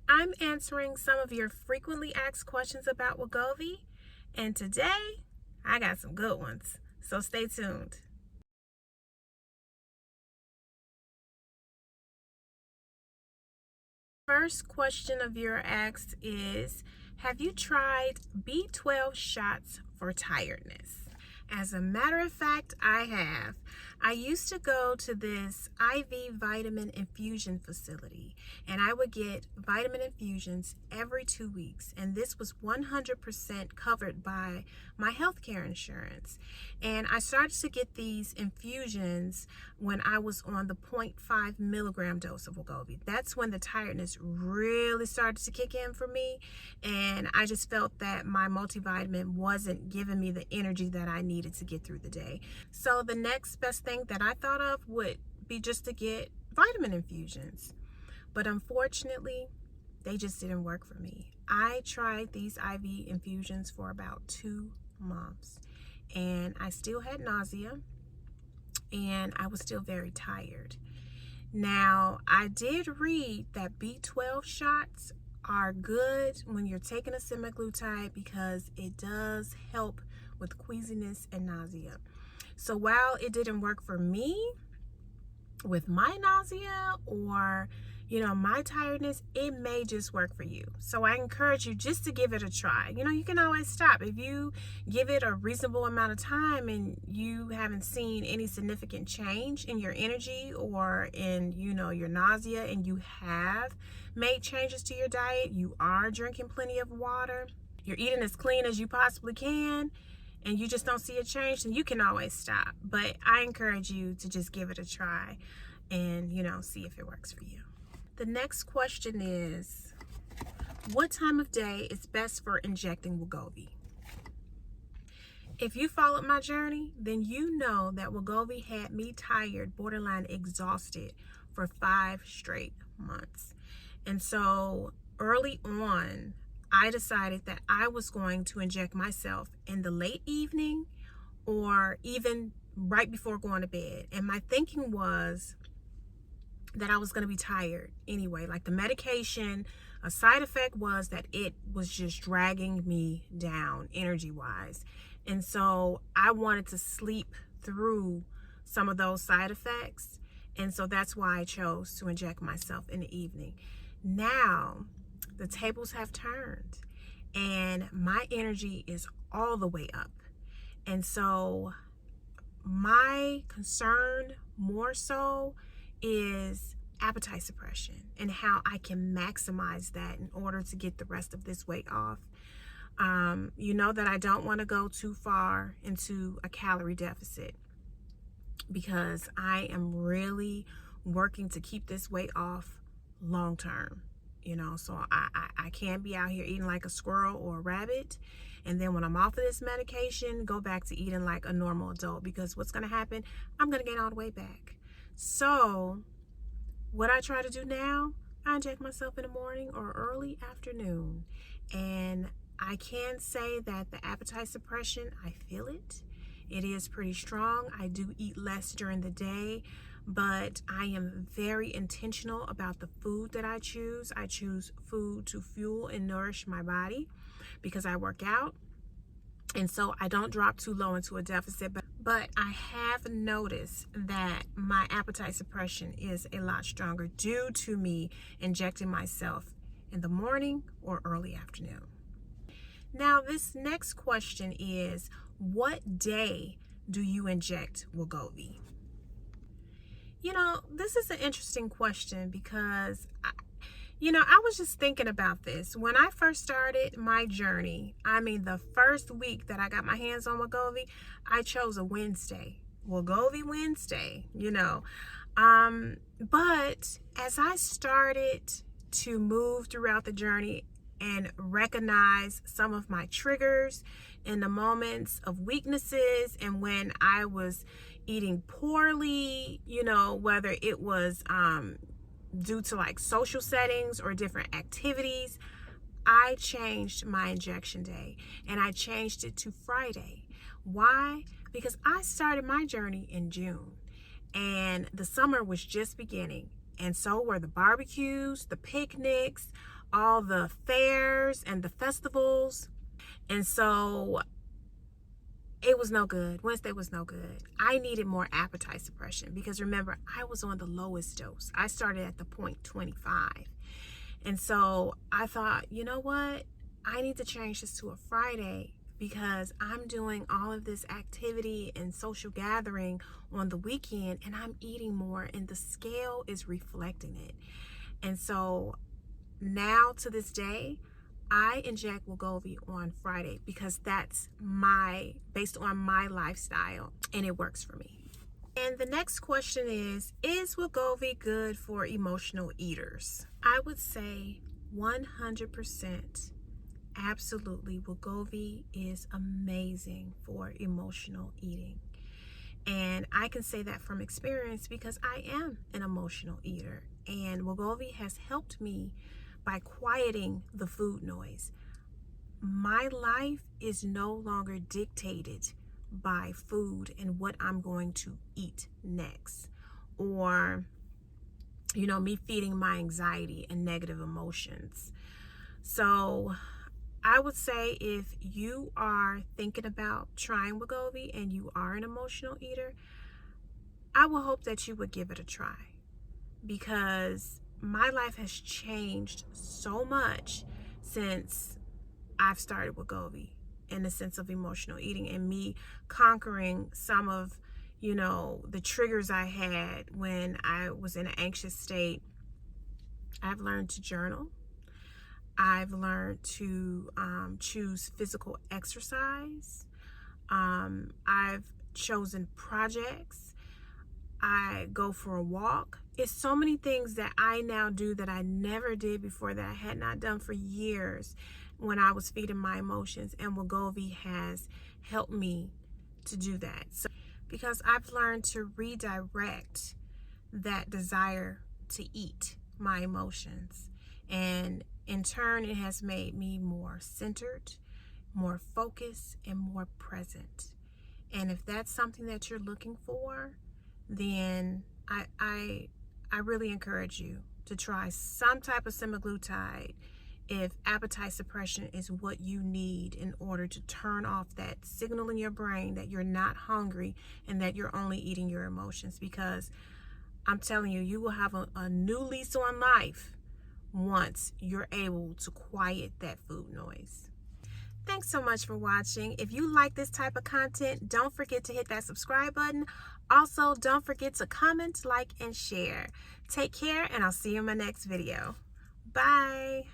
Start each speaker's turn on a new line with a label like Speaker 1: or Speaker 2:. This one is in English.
Speaker 1: I'm answering some of your frequently asked questions about Wegovy, and today I got some good ones, so stay tuned. First question of your asked is, have you tried B12 shots for tiredness? As a matter of fact, I have. I used to go to this IV vitamin infusion facility, and I would get vitamin infusions every 2 weeks. And this was 100% covered by my healthcare insurance. And I started to get these infusions when I was on the 0.5 milligram dose of Wegovy. That's when the tiredness really started to kick in for me. And I just felt that my multivitamin wasn't giving me the energy that I needed to get through the day. So the next best thing that I thought of would be just to get vitamin infusions. But unfortunately, they just didn't work for me. I tried these IV infusions for about 2 months, and I still had nausea, and I was still very tired. Now, I did read that B12 shots are good when you're taking a semaglutide because it does help with queasiness and nausea. So while it didn't work for me with my nausea or my tiredness, it may just work for you. So I encourage you just to give it a try. You can always stop. If you give it a reasonable amount of time and you haven't seen any significant change in your energy or in your nausea, and you have made changes to your diet, you are drinking plenty of water, you're eating as clean as you possibly can, and you just don't see a change, then you can always stop. But I encourage you to just give it a try and see if it works for you. The next question is, what time of day is best for injecting Wegovy? If you followed my journey, then you know that Wegovy had me tired, borderline exhausted for 5 straight months. And so early on, I decided that I was going to inject myself in the late evening or even right before going to bed. And my thinking was that I was going to be tired anyway. Like the medication, a side effect was that it was just dragging me down energy-wise. And so I wanted to sleep through some of those side effects. And so that's why I chose to inject myself in the evening. Now, the tables have turned and my energy is all the way up. And so my concern more so is appetite suppression and how I can maximize that in order to get the rest of this weight off. You know that I don't want to go too far into a calorie deficit because I am really working to keep this weight off long term. So I can't be out here eating like a squirrel or a rabbit, and then when I'm off of this medication, go back to eating like a normal adult, because what's going to happen, I'm going to gain all the weight back. So what I try to do now, I inject myself in the morning or early afternoon. And I can say that the appetite suppression, I feel it. It is pretty strong. I do eat less during the day, but I am very intentional about the food that I choose. I choose food to fuel and nourish my body because I work out. And so I don't drop too low into a deficit, but I have noticed that my appetite suppression is a lot stronger due to me injecting myself in the morning or early afternoon. Now, this next question is, what day do you inject Wegovy? This is an interesting question because I was just thinking about this. When I first started my journey, the first week that I got my hands on Wegovy, I chose a Wednesday. Wegovy Wednesday, But as I started to move throughout the journey and recognize some of my triggers in the moments of weaknesses and when I was eating poorly, whether it was due to like social settings or different activities, I changed my injection day and I changed it to Friday. Why? Because I started my journey in June and the summer was just beginning, and so were the barbecues, the picnics, all the fairs and the festivals. And so it was no good. Wednesday was no good. I needed more appetite suppression because remember, I was on the lowest dose. I started at the 0.25. And so I thought, you know what? I need to change this to a Friday because I'm doing all of this activity and social gathering on the weekend and I'm eating more and the scale is reflecting it. And so now to this day, I inject Wegovy on Friday because that's based on my lifestyle and it works for me. And the next question is Wegovy good for emotional eaters? I would say 100% absolutely. Wegovy is amazing for emotional eating. And I can say that from experience because I am an emotional eater. And Wegovy has helped me by quieting the food noise. My life is no longer dictated by food and what I'm going to eat next, or me feeding my anxiety and negative emotions. So I would say if you are thinking about trying Wegovy and you are an emotional eater, I will hope that you would give it a try because my life has changed so much since I've started Wegovy in the sense of emotional eating and me conquering some of, the triggers I had when I was in an anxious state. I've learned to journal. I've learned to choose physical exercise. I've chosen projects. I go for a walk. It's so many things that I now do that I never did before, that I had not done for years when I was feeding my emotions, and Wegovy has helped me to do that. So, because I've learned to redirect that desire to eat my emotions, and in turn it has made me more centered, more focused, and more present. And if that's something that you're looking for, then I really encourage you to try some type of semaglutide if appetite suppression is what you need in order to turn off that signal in your brain that you're not hungry and that you're only eating your emotions. Because I'm telling you, you will have a new lease on life once you're able to quiet that food noise. Thanks so much for watching. If you like this type of content, don't forget to hit that subscribe button. Also, don't forget to comment, like, and share. Take care, and I'll see you in my next video. Bye.